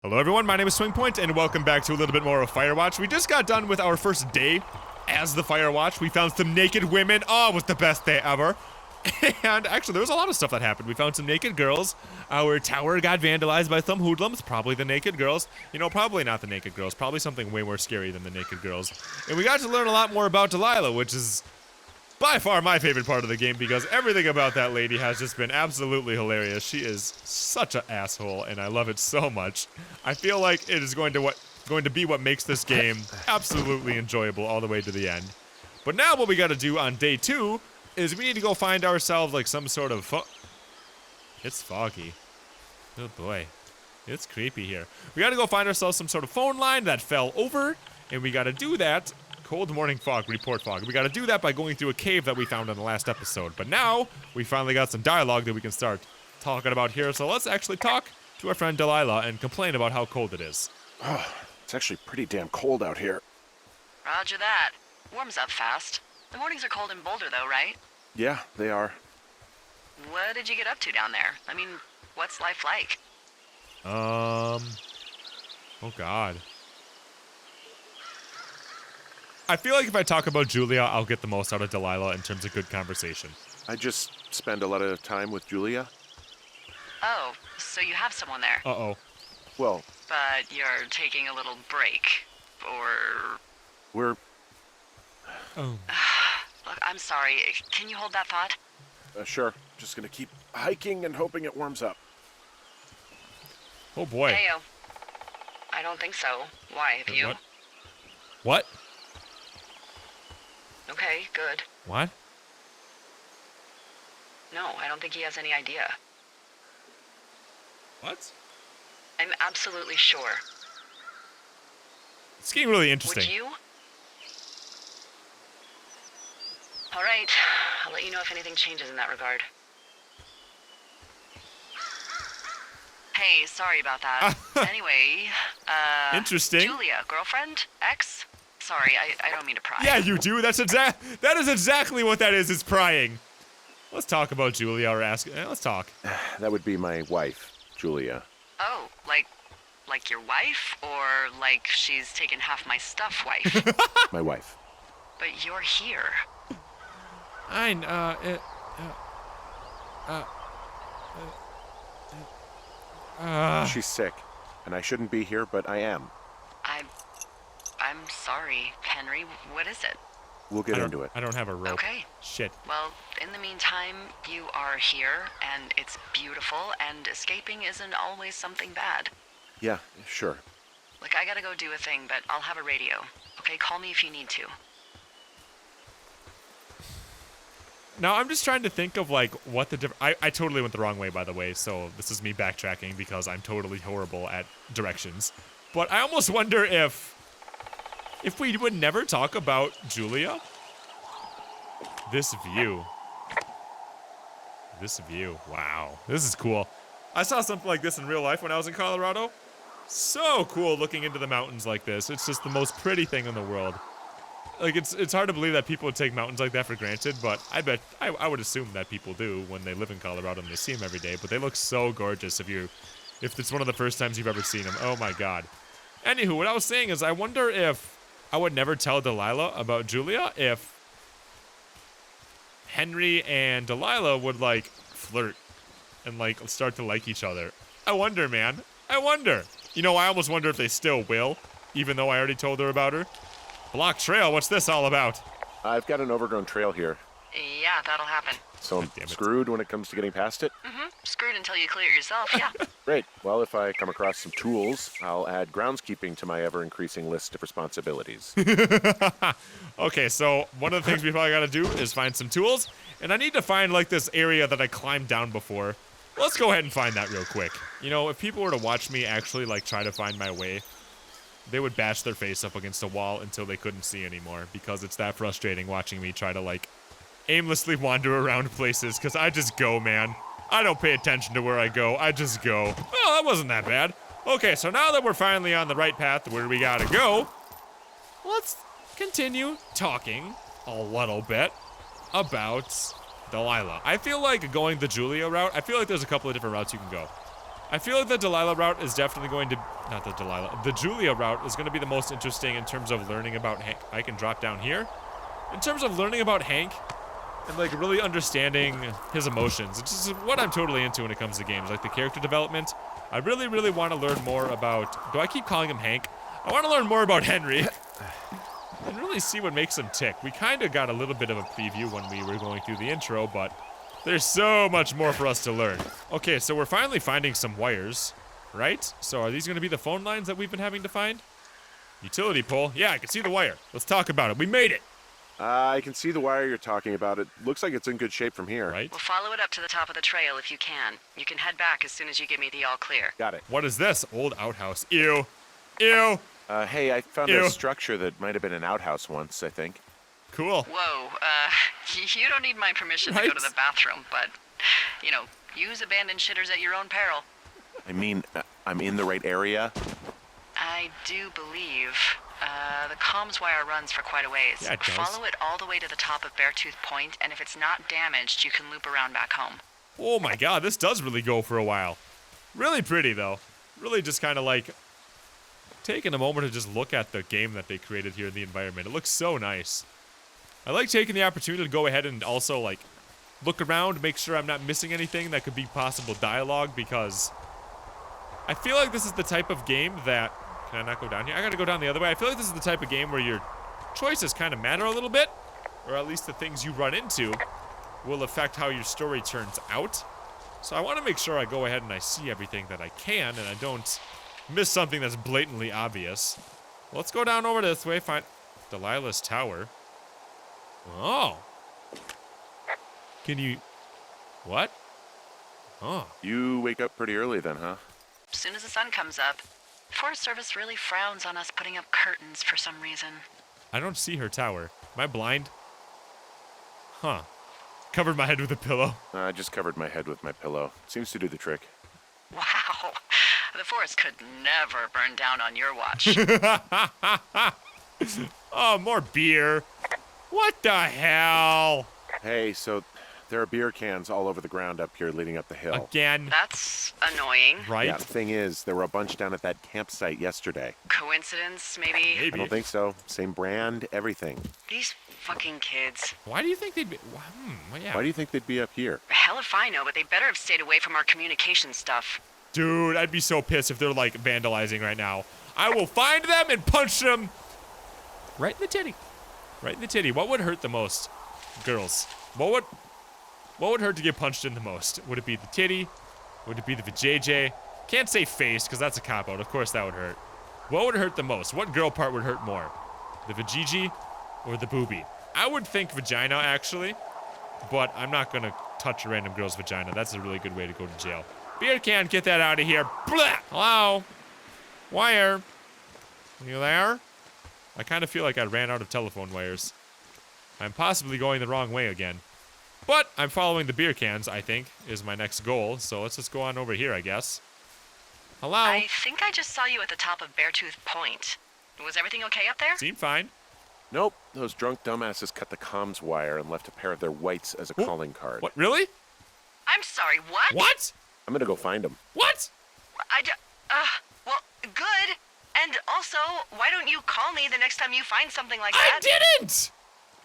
Hello everyone, my name is SwingPoynt, and welcome back to a little bit more of Firewatch. We just got done with our first day as the Firewatch. We found some naked women. Oh, it was the best day ever. And actually, there was a lot of stuff that happened. We found some naked girls. Our tower got vandalized by some hoodlums, probably the naked girls. You know, probably not the naked girls. Probably something way more scary than the naked girls. And we got to learn a lot more about Delilah, which is by far my favorite part of the game because everything about that lady has just been absolutely hilarious. She is such an asshole, and I love it so much. I feel like it is going to be what makes this game absolutely enjoyable all the way to the end. But now what we got to do on day 2 is we need to go find ourselves like some sort of It's foggy. Oh boy. It's creepy here. We got to go find ourselves some sort of phone line that fell over, and we got to do that. Cold morning fog, report fog. We got to do that by going through a cave that we found in the last episode. But now, we finally got some dialogue that we can start talking about here. So let's actually talk to our friend Delilah and complain about how cold it is. Oh, it's actually pretty damn cold out here. Roger that. Warms up fast. The mornings are cold in Boulder, though, right? Yeah, they are. What did you get up to down there? I mean, what's life like? Oh God. I feel like if I talk about Julia, I'll get the most out of Delilah in terms of good conversation. I just spend a lot of time with Julia. Oh, so you have someone there. Uh-oh. Well, But you're taking a little break. Or... we're... Oh. Look, I'm sorry. Can you hold that thought? Sure. Just gonna keep hiking and hoping it warms up. Oh boy. Heyo. I don't think so. Why, have you? What? What? Okay, good. What? No, I don't think he has any idea. What? I'm absolutely sure. It's getting really interesting. Would you? All right. I'll let you know if anything changes in that regard. Hey, sorry about that. Anyway, Interesting. Julia, girlfriend? Ex? Sorry, I don't mean to pry. Yeah, you do. That is exactly what that is prying. Let's talk about Julia or ask. Let's talk. That would be my wife, Julia. Oh, like your wife? Or like she's taken half my stuff wife? My wife. But you're here. She's sick, and I shouldn't be here, but I am. I'm sorry, Henry. What is it? We'll get into it. I don't have a rope. Okay. Shit. Well, in the meantime, you are here, and it's beautiful, and escaping isn't always something bad. Yeah, sure. Look, I gotta go do a thing, but I'll have a radio. Okay, call me if you need to. Now, I'm just trying to think of, like, what the difference... I totally went the wrong way, by the way, so this is me backtracking because I'm totally horrible at directions. But I almost wonder if we would never talk about Julia. This view. This view. Wow. This is cool. I saw something like this in real life when I was in Colorado. So cool looking into the mountains like this. It's just the most pretty thing in the world. Like, it's hard to believe that people would take mountains like that for granted, but I bet, I would assume that people do when they live in Colorado and they see them every day, but they look so gorgeous if it's one of the first times you've ever seen them. Oh my God. Anywho, what I was saying is I wonder if I would never tell Delilah about Julia if Henry and Delilah would, like, flirt and, like, start to like each other. I wonder, man. I wonder. You know, I almost wonder if they still will, even though I already told her about her. Block trail, what's this all about? I've got an overgrown trail here, Yeah, that'll happen. so I'm Damn it. screwed when it comes to getting past it. Screwed until you clear it yourself, yeah. Great. Well, if I come across some tools, I'll add groundskeeping to my ever-increasing list of responsibilities. Okay, so one of the things we probably gotta do is find some tools, and I need to find, like, this area that I climbed down before. Let's go ahead and find that real quick. You know, if people were to watch me actually, like, try to find my way, they would bash their face up against a wall until they couldn't see anymore, because it's that frustrating watching me try to, like, aimlessly wander around places, because I just go, man. I don't pay attention to where I go, I just go. Well, that wasn't that bad. Okay, so now that we're finally on the right path where we gotta go, let's continue talking a little bit about Delilah. I feel like going the Julia route, I feel like there's a couple of different routes you can go. I feel like the Delilah route is definitely going to, not the Delilah, the Julia route is going to be the most interesting in terms of learning about Hank. I can drop down here. In terms of learning about Hank and like really understanding his emotions, which is what I'm totally into when it comes to games, like the character development. I really, really want to learn more about, do I keep calling him Hank? I want to learn more about Henry and really see what makes him tick. We kind of got a little bit of a preview when we were going through the intro, but there's so much more for us to learn. Okay, so we're finally finding some wires, right? So are these going to be the phone lines that we've been having to find? Utility pole. Yeah, I can see the wire. Let's talk about it. We made it. I can see the wire you're talking about. It looks like it's in good shape from here. Right? We'll follow it up to the top of the trail if you can. You can head back as soon as you give me the all clear. Got it. What is this? Old outhouse. Ew. Ew. Hey, I found Ew. a structure that might have been an outhouse once, I think. Cool. Whoa, you don't need my permission to go to the bathroom, but, you know, use abandoned shitters at your own peril. I mean, I'm in the right area. I do believe, the comms wire runs for quite a ways. Yeah, it does. Follow it all the way to the top of Beartooth Point, and if it's not damaged, you can loop around back home. Oh my god, this does really go for a while. Really pretty, though. Really just kind of like taking a moment to just look at the game that they created here in the environment. It looks so nice. I like taking the opportunity to go ahead and also, like, look around, make sure I'm not missing anything that could be possible dialogue, because I feel like this is the type of game that... Can I not go down here? I gotta go down the other way. I feel like this is the type of game where your choices kind of matter a little bit, or at least the things you run into will affect how your story turns out. So I want to make sure I go ahead and I see everything that I can, and I don't miss something that's blatantly obvious. Let's go down over this way, find Delilah's tower. Oh. Can you... What? Oh. You wake up pretty early then, huh? As soon as the sun comes up, the Forest Service really frowns on us putting up curtains for some reason. I don't see her tower. Am I blind? Huh. Covered my head with a pillow. I just covered my head with my pillow. Seems to do the trick. Wow. The forest could never burn down on your watch. Oh, more beer. What the hell? Hey, so there are beer cans all over the ground up here leading up the hill. Again, That's annoying. right? Yeah, the thing is, there were a bunch down at that campsite yesterday. Coincidence, maybe? I don't think so. Same brand, everything. These fucking kids. Why do you think they'd be... well, yeah. Why do you think they'd be up here? Hell if I know, but they better have stayed away from our communication stuff. Dude, I'd be so pissed if they're, like, vandalizing right now. I will find them and punch them right in the titty. Right in the titty. What would hurt the most? Girls. What would hurt to get punched in the most? Would it be the titty? Would it be the vajayjay? Can't say face, because that's a cop-out. Of course that would hurt. What would hurt the most? What girl part would hurt more? The vajayjay or the boobie? I would think vagina, actually. But I'm not going to touch a random girl's vagina. That's a really good way to go to jail. Beer can, get that out of here. Blah! Hello? Wire? You there? I kind of feel like I ran out of telephone wires. I'm possibly going the wrong way again. But I'm following the beer cans, I think, is my next goal. So let's just go on over here, I guess. Hello? I think I just saw you at the top of Beartooth Point. Was everything okay up there? Seem fine. Nope, those drunk dumbasses cut the comms wire and left a pair of their whites as a calling card. What, really? I'm sorry, what? What? I'm gonna go find them. What? Well, good. And also, why don't you call me the next time you find something like I that? didn't!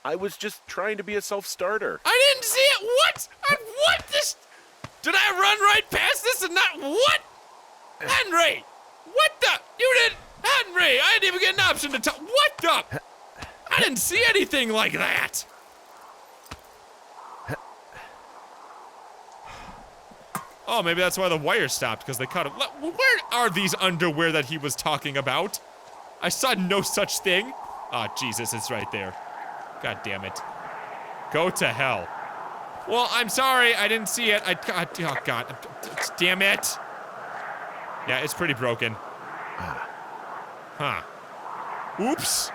I was just trying to be a self-starter. I didn't see it! What? What? This... Did I run right past this and not... What? Henry! What the... You didn't... Henry! I didn't even get an option to talk... What the... I didn't see anything like that! Oh, maybe that's why the wire stopped, because they cut it. Where are these underwear that he was talking about? I saw no such thing. Ah, oh, Jesus, it's right there. God damn it. Go to hell. Well, I'm sorry, I didn't see it. Oh, God. Damn it. Yeah, it's pretty broken. Huh. Oops.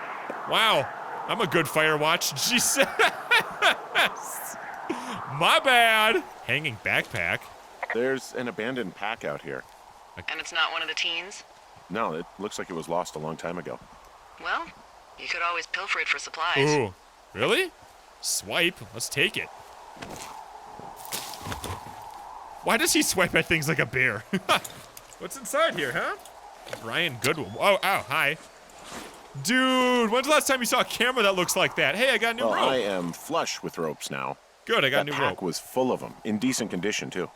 Wow. I'm a good Firewatch. Jesus. My bad. Hanging backpack. There's an abandoned pack out here. And it's not one of the teens? No, it looks like it was lost a long time ago. Well, you could always pilfer it for supplies. Ooh. Really? Swipe. Let's take it. Why does he swipe at things like a bear? What's inside here, huh? Brian Goodwin. Oh, ow, hi. Dude, when's the last time you saw a camera that looks like that? Hey, I got a new rope. I am flush with ropes now. Good, I got a new That pack rope. was full of them, in decent condition, too.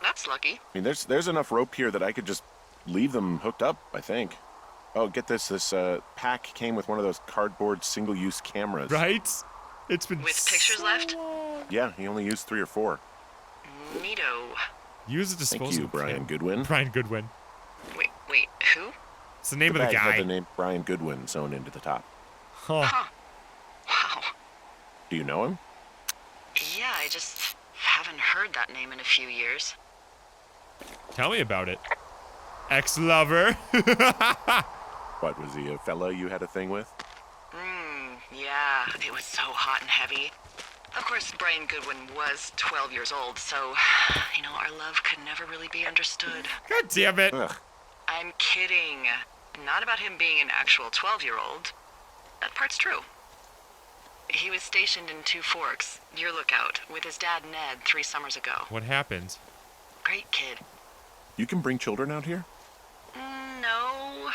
That's lucky. I mean, there's enough rope here that I could just leave them hooked up, I think. Oh, get this. This pack came with one of those cardboard single-use cameras. Right? It's been With pictures left? Yeah, he only used 3 or 4. Neato. Use a disposable Thank you, Brian camera. Goodwin. Brian Goodwin. Wait, who? It's the name The of the bag had guy. the name Brian Goodwin sewn into the top. Huh. Huh. Wow. Do you know him? Yeah, I just haven't heard that name in a few years. Tell me about it. Ex-lover. What, was he a fella you had a thing with? Yeah, it was so hot and heavy. Of course, Brian Goodwin was 12 years old, so, our love could never really be understood. God damn it. Ugh. I'm kidding. Not about him being an actual 12-year-old. That part's true. He was stationed in Two Forks, your lookout, with his dad Ned 3 summers ago. What happened? Great kid. You can bring children out here? No.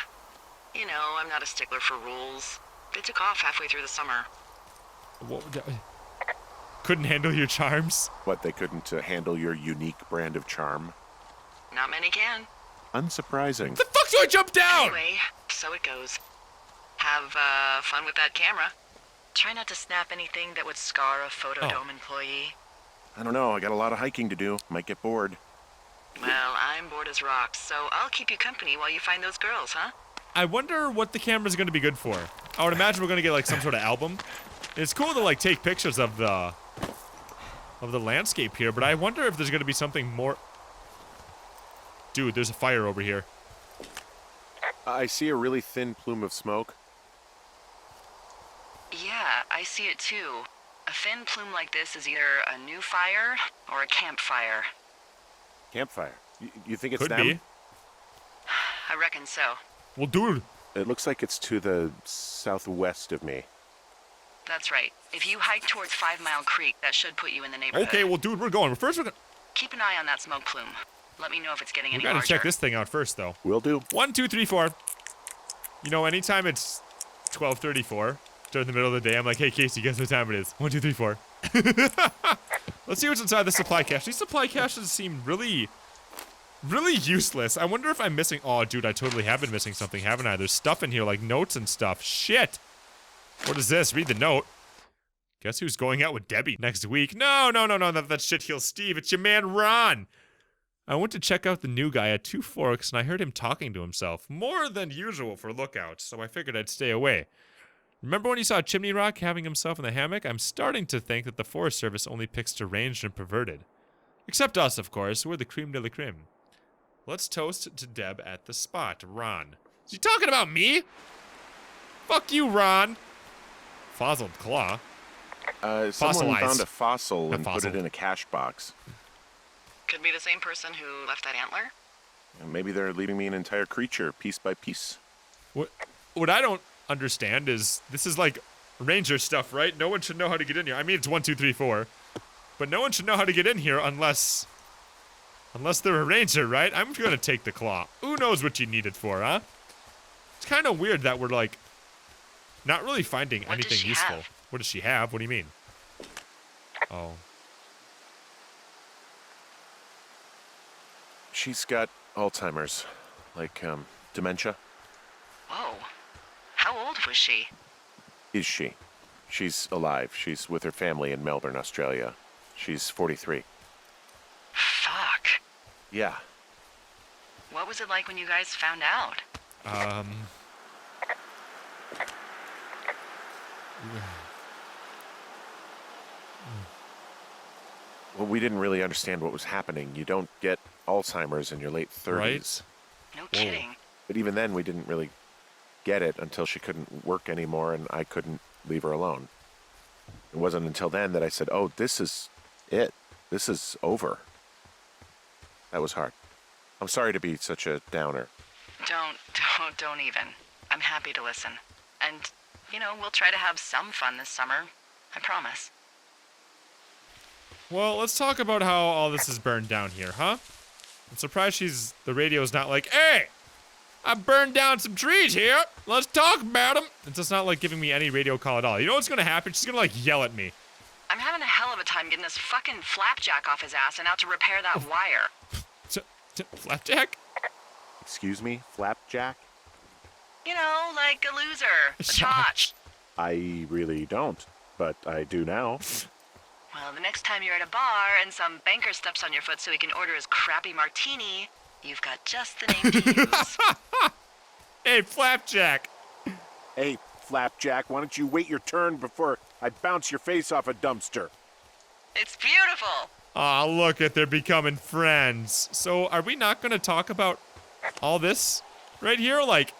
I'm not a stickler for rules. They took off halfway through the summer. Couldn't handle your charms? What, they couldn't handle your unique brand of charm? Not many can. Unsurprising. The fuck do I jump down? Anyway, so it goes. Have fun with that camera. Try not to snap anything that would scar a Photodome employee. I don't know, I got a lot of hiking to do. Might get bored. Well, I'm bored as rocks, so I'll keep you company while you find those girls, huh? I wonder what the camera's gonna be good for. I would imagine we're gonna get like some sort of album. It's cool to like take pictures of the landscape here, but I wonder if there's gonna be something more. Dude, there's a fire over here. I see a really thin plume of smoke. Yeah, I see it too. A thin plume like this is either a new fire or a campfire. Campfire. You think it's Could them? be. I reckon so. Well, dude. It looks like it's to the southwest of me. That's right. If you hike towards 5 Mile Creek, that should put you in the neighborhood. Okay, well, dude, we're going. First, we're gonna. Keep an eye on that smoke plume. Let me know if it's getting We any gotta larger. check this thing out first, though. Will do. 1, 2, 3, 4. Anytime it's 12:34 during the middle of the day, I'm like, hey, Casey, guess what time it is? 1, 2, 3, 4. Let's see what's inside the supply cache. These supply caches seem really useless. I wonder if I'm missing. Oh, dude, I totally have been missing something, haven't I? There's stuff in here, like notes and stuff. Shit. What is this? Read the note. Guess who's going out with Debbie next week? No. That shit heals Steve. It's your man, Ron. I went to check out the new guy at Two Forks, and I heard him talking to himself. More than usual for lookouts, so I figured I'd stay away. Remember when you saw Chimney Rock having himself in the hammock? I'm starting to think that the Forest Service only picks deranged and perverted. Except us, of course. We're the creme de la creme. Let's toast to Deb at the spot. Ron. Is he talking about me? Fuck you, Ron. Fossiled claw. Someone Fossilized. found a fossil Not and put fossil. it in a cache box. Could be the same person who left that antler. And maybe they're leaving me an entire creature, piece by piece. What I don't understand is this is like ranger stuff, right? No one should know how to get in here. I mean, it's 1, 2, 3, 4, but no one should know how to get in here unless they're a ranger, right? I'm gonna take the claw. Who knows what you need it for, huh? It's kind of weird that we're like not really finding What does anything she useful. have? What does she have? What do you mean? Oh, She's got Alzheimer's, like dementia. Whoa. How old was she? Is she? She's alive. She's with her family in Melbourne, Australia. She's 43. Fuck. Yeah. What was it like when you guys found out? Well, we didn't really understand what was happening. You don't get Alzheimer's in your late 30s. Right. No kidding. But even then, we didn't really get it until she couldn't work anymore and I couldn't leave her alone. It wasn't until then that I said, oh, this is it. This is over. That was hard. I'm sorry to be such a downer. Don't even. I'm happy to listen. And, we'll try to have some fun this summer. I promise. Well, let's talk about how all this is burned down here, huh? I'm surprised the radio's not like, hey, I burned down some trees here. Let's talk about them. It's just not like giving me any radio call at all. You know what's gonna happen? She's gonna like yell at me. I'm having a hell of a time getting this fucking flapjack off his ass and out to repair that wire. Flapjack? Excuse me, Flapjack? You know, like a loser, a chotch. I really don't, but I do now. Well, the next time you're at a bar and some banker steps on your foot so he can order his crappy martini, you've got just the name to use. Hey, Flapjack. Hey, Flapjack, why don't you wait your turn before I bounce your face off a dumpster? It's beautiful. Aw, look at they're becoming friends. So, are we not gonna talk about all this right here? Like,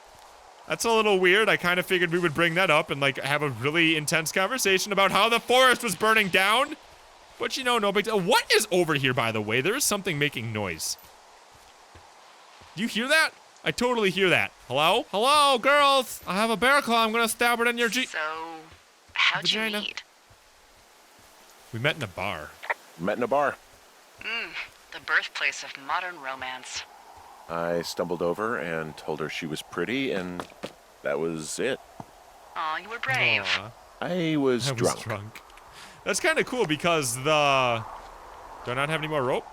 that's a little weird. I kind of figured we would bring that up and, like, have a really intense conversation about how the forest was burning down. But, you know, no big deal. What is over here, by the way? There is something making noise. Do you hear that? I totally hear that. Hello? Hello, girls! I have a bear claw. I'm gonna stab it in your So, how'd vagina. you meet? We met in a bar. Met in a bar. The birthplace of modern romance. I stumbled over and told her she was pretty, and that was it. Aw, you were brave. Aw, I was I drunk. was drunk. That's kind of cool because do I not have any more rope?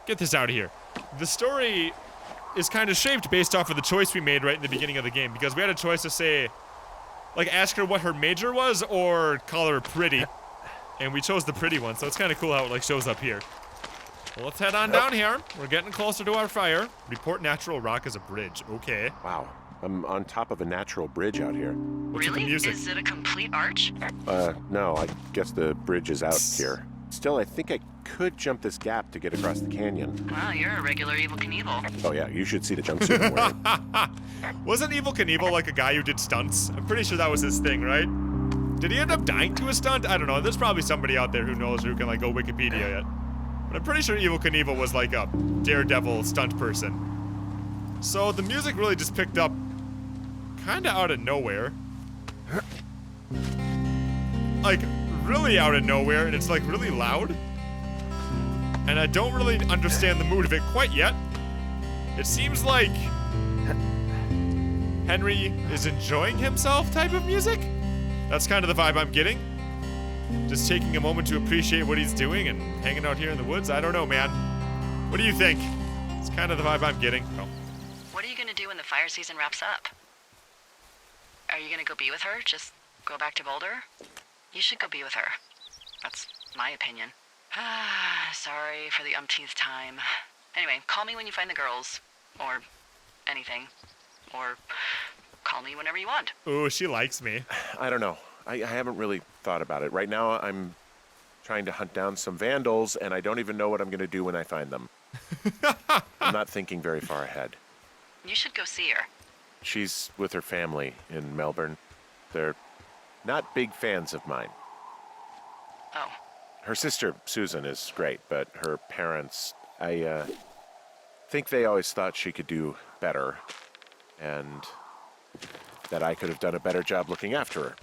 Get this out of here. The story is kind of shaped based off of the choice we made right in the beginning of the game because we had a choice to say, like, ask her what her major was or call her pretty. And we chose the pretty one, so it's kind of cool how it, like, shows up here. Well, let's head on down here. We're getting closer to our fire. Report natural rock as a bridge. Okay. Wow, I'm on top of a natural bridge out here. What's with Really? the music? Is it a complete arch? No, I guess the bridge is out here. Still, I think I could jump this gap to get across the canyon. Wow, you're a regular Evel Knievel. Oh yeah, you should see the jumpsuit I'm wearing. Wasn't Evel Knievel like a guy who did stunts? I'm pretty sure that was his thing, right? Did he end up dying to a stunt? I don't know. There's probably somebody out there who knows who can, like, go Wikipedia it. But I'm pretty sure Evel Knievel was like a daredevil stunt person. So the music really just picked up kind of out of nowhere. Like, really out of nowhere, and it's, like, really loud. And I don't really understand the mood of it quite yet. It seems like Henry is enjoying himself type of music. That's kind of the vibe I'm getting. Just taking a moment to appreciate what he's doing and hanging out here in the woods. I don't know, man. What do you think? It's kind of the vibe I'm getting. Oh. What are you gonna do when the fire season wraps up? Are you gonna go be with her? Just go back to Boulder? You should go be with her. That's my opinion. Sorry for the umpteenth time. Anyway, call me when you find the girls. Or anything. Or call me whenever you want. Ooh, she likes me. I don't know. I haven't really thought about it. Right now, I'm trying to hunt down some vandals, and I don't even know what I'm going to do when I find them. I'm not thinking very far ahead. You should go see her. She's with her family in Melbourne. They're not big fans of mine. Oh. Her sister, Susan, is great, but her parents, I think they always thought she could do better, and that I could have done a better job looking after her.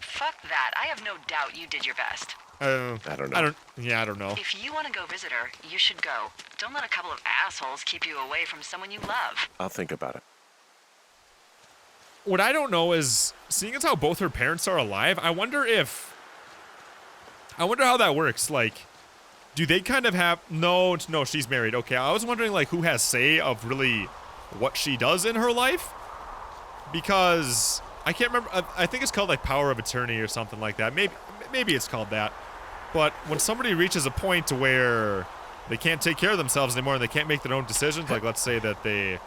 Fuck that. I have no doubt you did your best. I don't know. I don't know. If you want to go visit her, you should go. Don't let a couple of assholes keep you away from someone you love. I'll think about it. What I don't know is, seeing as how both her parents are alive, I wonder how that works. Like, do they kind of have... No, she's married. Okay, I was wondering, like, who has say of really what she does in her life? Because I can't remember. I think it's called, like, power of attorney or something like that. Maybe it's called that. But when somebody reaches a point where they can't take care of themselves anymore and they can't make their own decisions, like, let's say that they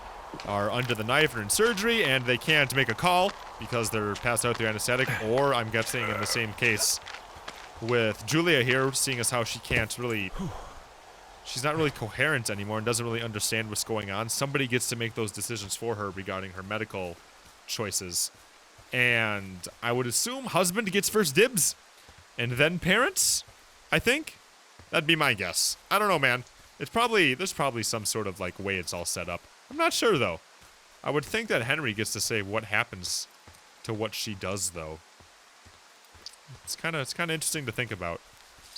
are under the knife or in surgery and they can't make a call because they're passed out through anesthetic, or I'm guessing in the same case with Julia here, seeing as how she can't really... She's not really coherent anymore and doesn't really understand what's going on. Somebody gets to make those decisions for her regarding her medical choices. And I would assume husband gets first dibs. And then parents, I think. That'd be my guess. I don't know, man. There's probably some sort of, like, way it's all set up. I'm not sure, though. I would think that Henry gets to say what happens to what she does, though. It's kind of interesting to think about.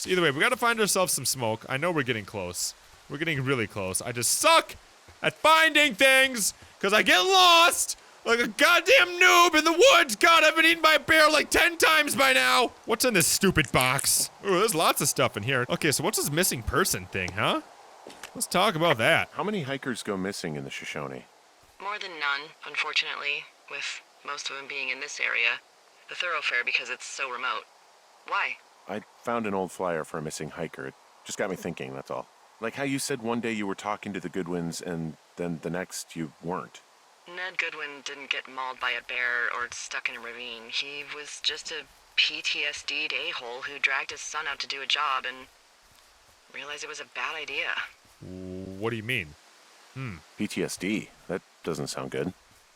So either way, we gotta find ourselves some smoke. I know we're getting close. We're getting really close. I just suck at finding things because I get lost like a goddamn noob in the woods. God, I've been eaten by a bear like 10 times by now. What's in this stupid box? Ooh, there's lots of stuff in here. Okay, so what's this missing person thing, huh? Let's talk about that. How many hikers go missing in the Shoshone? More than none, unfortunately, with most of them being in this area. The thoroughfare because it's so remote. Why? I found an old flyer for a missing hiker. It just got me thinking, that's all. Like how you said one day you were talking to the Goodwins and then the next you weren't. Ned Goodwin didn't get mauled by a bear or stuck in a ravine. He was just a PTSD'd a-hole who dragged his son out to do a job and realized it was a bad idea. What do you mean? PTSD? That doesn't sound good.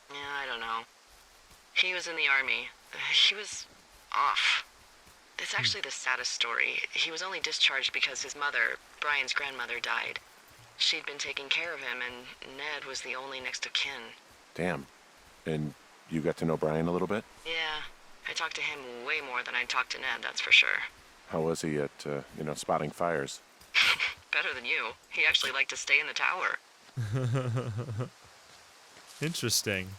Yeah, I don't know. He was in the army. He was off. It's actually the saddest story. He was only discharged because his mother, Brian's grandmother, died. She'd been taking care of him, and Ned was the only next of kin. Damn. And you got to know Brian a little bit? Yeah, I talked to him way more than I talked to Ned, that's for sure. How was he at, spotting fires? Better than you. He actually liked to stay in the tower. Interesting.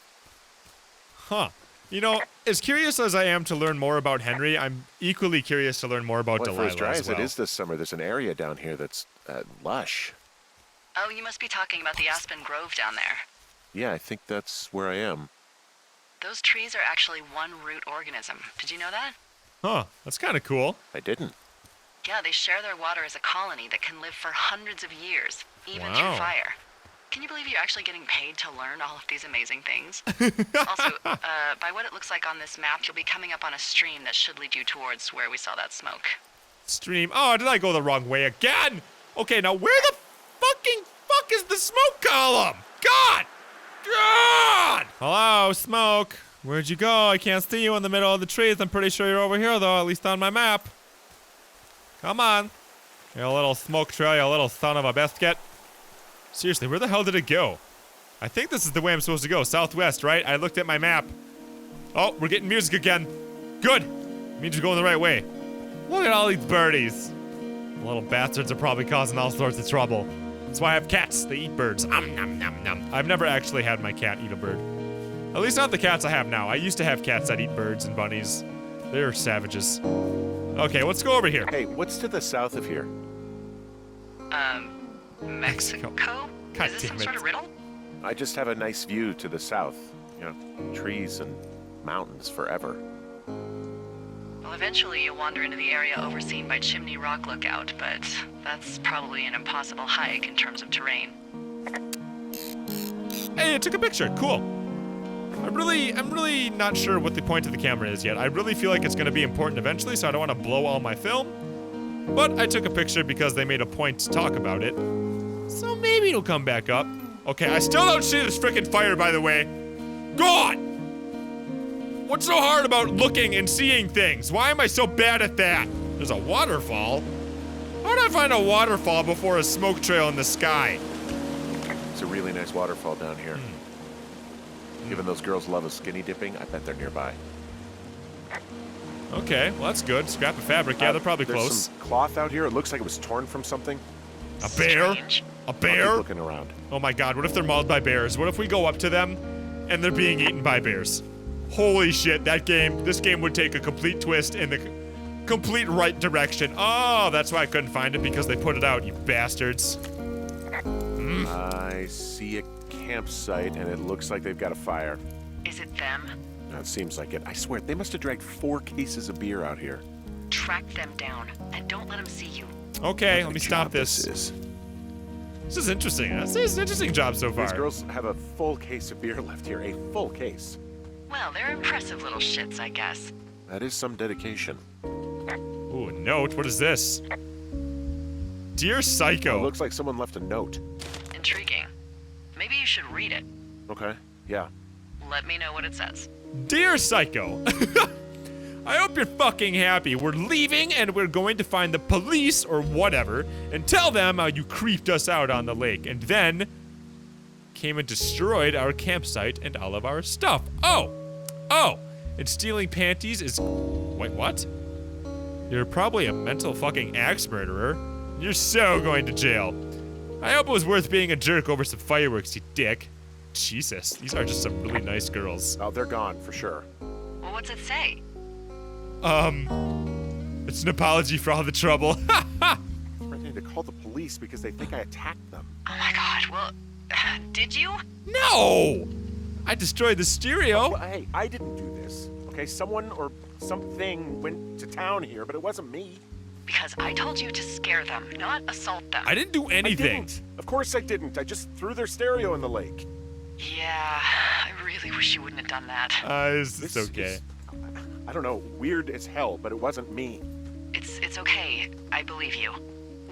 Huh. You know, as curious as I am to learn more about Henry, I'm equally curious to learn more about Well, for Delilah as dry as as well. it is this summer, there's an area down here that's lush. Oh, you must be talking about the Aspen Grove down there. Yeah, I think that's where I am. Those trees are actually one root organism. Did you know that? Huh, that's kind of cool. I didn't. Yeah, they share their water as a colony that can live for hundreds of years, even Wow. through fire. Can you believe you're actually getting paid to learn all of these amazing things? Also, by what it looks like on this map, you'll be coming up on a stream that should lead you towards where we saw that smoke. Stream. Oh, did I go the wrong way again? Okay, now where the fuck is the smoke column? God! God! Hello, smoke. Where'd you go? I can't see you in the middle of the trees. I'm pretty sure you're over here, though, at least on my map. Come on. You little smoke trail, you little son of a biscuit. Seriously, where the hell did it go? I think this is the way I'm supposed to go. Southwest, right? I looked at my map. Oh, we're getting music again. Good. Means you're going the right way. Look at all these birdies. The little bastards are probably causing all sorts of trouble. That's why I have cats. They eat birds. Nom, nom, nom. I've never actually had my cat eat a bird. At least not the cats I have now. I used to have cats that eat birds and bunnies. They're savages. Okay, let's go over here. Hey, what's to the south of here? Mexico? God Is this damn some it. sort of riddle? I just have a nice view to the south. You know, trees and mountains forever. Well, eventually you'll wander into the area overseen by Chimney Rock Lookout, but that's probably an impossible hike in terms of terrain. Hey, I took a picture. Cool. I'm really not sure what the point of the camera is yet. I really feel like it's going to be important eventually, so I don't want to blow all my film. But I took a picture because they made a point to talk about it. So maybe it'll come back up. Okay, I still don't see this frickin' fire, by the way. God! What's so hard about looking and seeing things? Why am I so bad at that? There's a waterfall? How did I find a waterfall before a smoke trail in the sky? It's a really nice waterfall down here. Given those girls love of skinny dipping, I bet they're nearby. Okay, well that's good. Scrap of fabric. Yeah, they're probably There's close. some cloth out here. It looks like it was torn from something. A bear? Strange. A I'll keep bear? looking around. Oh my god, what if they're mauled by bears? What if we go up to them and they're being eaten by bears? Holy shit, this game would take a complete twist in the complete right direction. Oh, that's why I couldn't find it, because they put it out, you bastards. I see a campsite, and it looks like they've got a fire. Is it them? That seems like it. I swear, they must have dragged 4 cases of beer out here. Track them down, and don't let them see you. Okay, let me What stop job this. is. This is interesting. This is an interesting job so These far. girls have a full case of beer left here. A full case. Well, they're impressive little shits, I guess. That is some dedication. Ooh, a note. What is this? Dear Oh, it Psycho. looks like someone left a note. Intriguing. Maybe you should read it. Okay, yeah. Let me know what it says. Dear Psycho. I hope you're fucking happy. We're leaving and we're going to find the police or whatever and tell them how you creeped us out on the lake and then came and destroyed our campsite and all of our stuff. Oh, and stealing panties is... Wait, what? You're probably a mental fucking axe murderer. You're so going to jail. I hope it was worth being a jerk over some fireworks, you dick. Jesus, these are just some really nice girls. Oh, they're gone for sure. Well, what's it say? It's an apology for all the trouble. Threatening to call the police because they think I attacked them. Oh my god, well, did you? No! I destroyed the stereo. Well, hey, I didn't do this. Okay, someone or something went to town here, but it wasn't me. Because I told you to scare them, not assault them. I didn't do anything. I didn't. Of course I didn't. I just threw their stereo in the lake. Yeah, I really wish you wouldn't have done that. It's okay. Is, I don't know, weird as hell, but it wasn't me. It's okay. I believe you.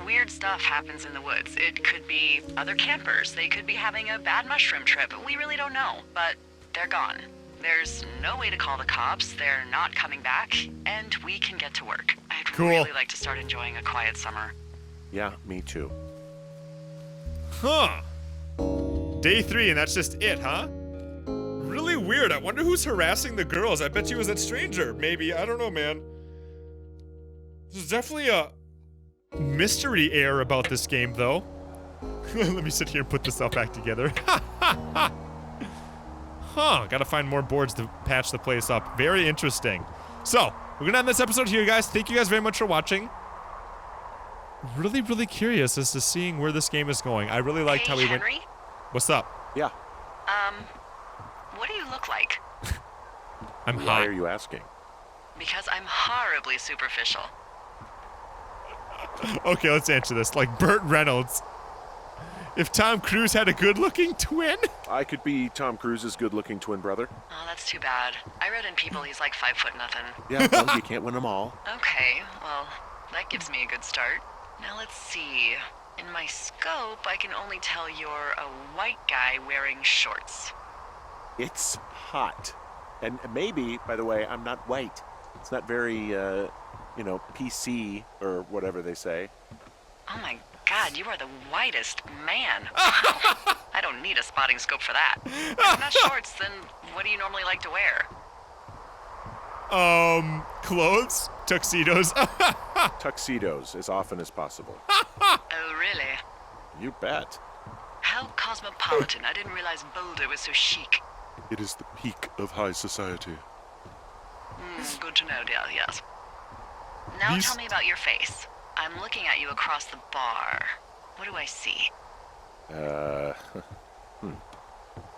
Weird stuff happens in the woods. It could be other campers. They could be having a bad mushroom trip. We really don't know, but they're gone. There's no way to call the cops. They're not coming back, and we can get to work. I'd really like to start enjoying a quiet summer. Yeah, me too. Huh. Day 3, and that's just it, huh? Really weird. I wonder who's harassing the girls. I bet you it was that stranger. Maybe. I don't know, man. There's definitely a mystery air about this game, though. Let me sit here and put this stuff back together. Huh. Gotta find more boards to patch the place up. Very interesting. So, we're gonna end this episode here, guys. Thank you guys very much for watching. Really, really curious as to seeing where this game is going. I really liked how we went. Henry? What's up? Yeah. What do you look like? I'm Why hot. are you asking? Because I'm horribly superficial. Okay, let's answer this. Like Burt Reynolds. If Tom Cruise had a good-looking twin? I could be Tom Cruise's good-looking twin brother. Oh, that's too bad. I read in People he's like 5 foot nothing. Yeah, well, you can't win them all. Okay, well, that gives me a good start. Now let's see. In my scope, I can only tell you're a white guy wearing shorts. It's hot. And maybe, by the way, I'm not white. It's not very, PC or whatever they say. Oh my god, you are the whitest man. Wow. I don't need a spotting scope for that. If not shorts, then what do you normally like to wear? Clothes? Tuxedos? Tuxedos as often as possible. Oh, really? You bet. How cosmopolitan. I didn't realize Boulder was so chic. It is the peak of high society. Good to know, dear, yes. Now These- tell me about your face. I'm looking at you across the bar. What do I see?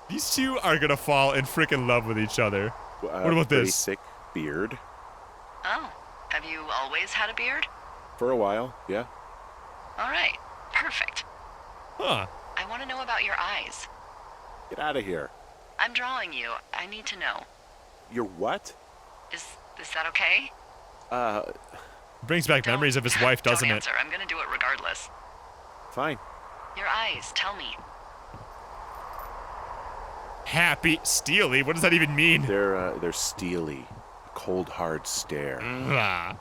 These two are gonna fall in freaking love with each other. What about pretty this? thick beard. Oh, have you always had a beard? For a while, yeah. All right, perfect. Huh. I want to know about your eyes. Get out of here. I'm drawing you. I need to know. You're what? Is that okay? Brings back memories of his wife, doesn't Don't it? answer. I'm gonna do it regardless. Fine. Your eyes, tell me. Happy, steely. What does that even mean? They're steely. A cold, hard stare. Ah.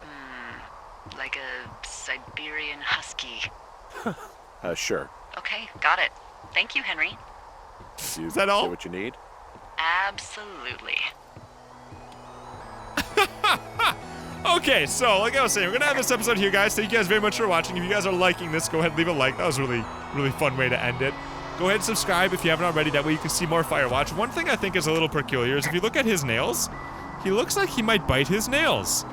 Like a Siberian husky. Sure. Okay, got it. Thank you, Henry. You Is that all? Get what you need? Absolutely. Okay, so like I was saying, we're gonna end this episode here, guys. Thank you guys very much for watching. If you guys are liking this, go ahead and leave a like. That was a really fun way to end it. Go ahead and subscribe if you haven't already. That way you can see more Firewatch. One thing I think is a little peculiar is if you look at his nails, he looks like he might bite his nails.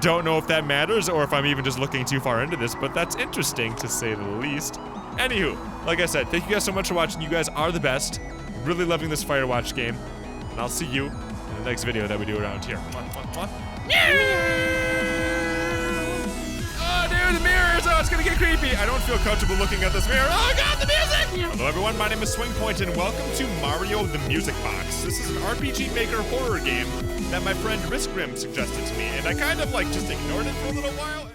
Don't know if that matters or if I'm even just looking too far into this, but that's interesting to say the least. Anywho, like I said, thank you guys so much for watching. You guys are the best. Really loving this Firewatch game. And I'll see you in the next video that we do around here. Oh, dude, the mirrors! Oh, it's gonna get creepy. I don't feel comfortable looking at this mirror. Oh, God, the music! Hello, everyone. My name is SwingPoynt, and welcome to Mario the Music Box. This is an RPG Maker horror game that my friend Riskrim suggested to me, and I kind of, just ignored it for a little while.